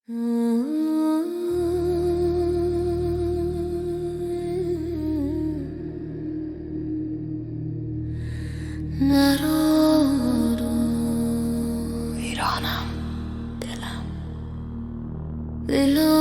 ایرانم دلم بیا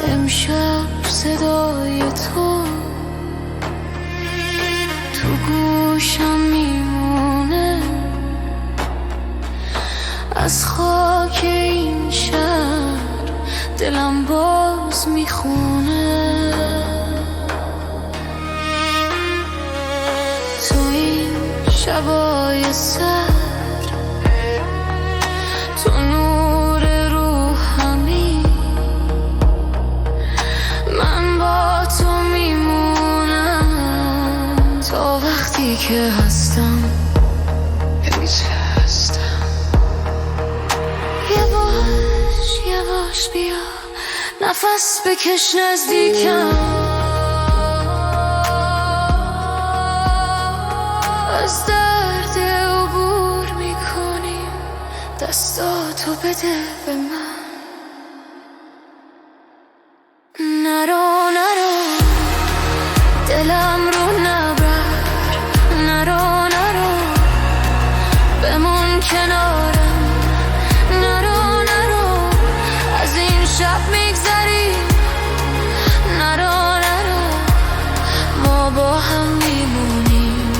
امشب صدای تو گوشم میمونه، از خاک این شهر دلم باز میخونه. تو این شبای سر تو نور روحمی، من با تو میمونم تا وقتی که هستم. یواش بیا نفس بکش نزدیکم، از درد عبور میکنیم، دستاتو بده به من. نرو دلم رو نبر، نرو بمون کنارم، نرو از این شب میگذری، نرو ما با هم میمونیم.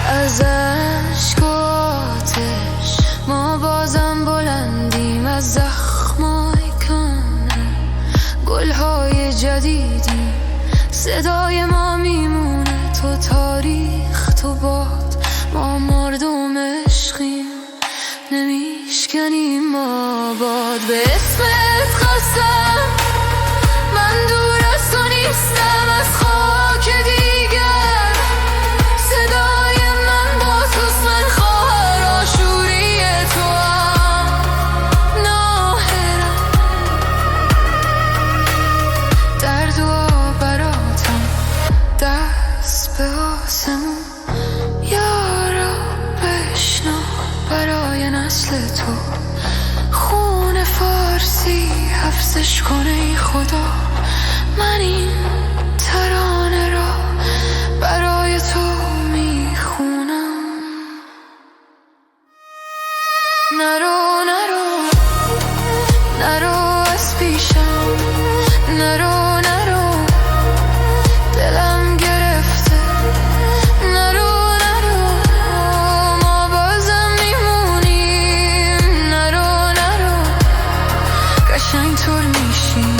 از عشق و آتش ما بازم بلندیم، از زخمای کنه گلهای جدیدی، صدای ما میمونه. تو تاریخ، تو باد، ما مردم عشقیم، نمیشکنیم آباد. به اسمت قسم من دور از تو نیستم، از خاک دیگر صدای من با توست، من خواهر آشوری تو هم ناهرم، در دعا براتم دست به آسمون. یارا بشنو برای نسل تو خون فارسی حفظش کنه ای خدا. من این ترانه را برای تو میخونم. نرو از پیشم، نرو دلم گرفته، نرو ما بازم میمونیم، نرو قشنگ طور میشیم.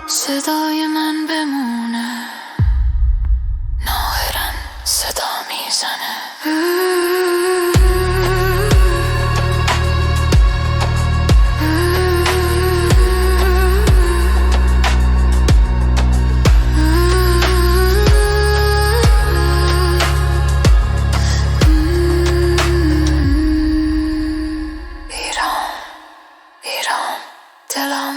صدای من بمونه، ناهرن صدا میزنه. ایران دلم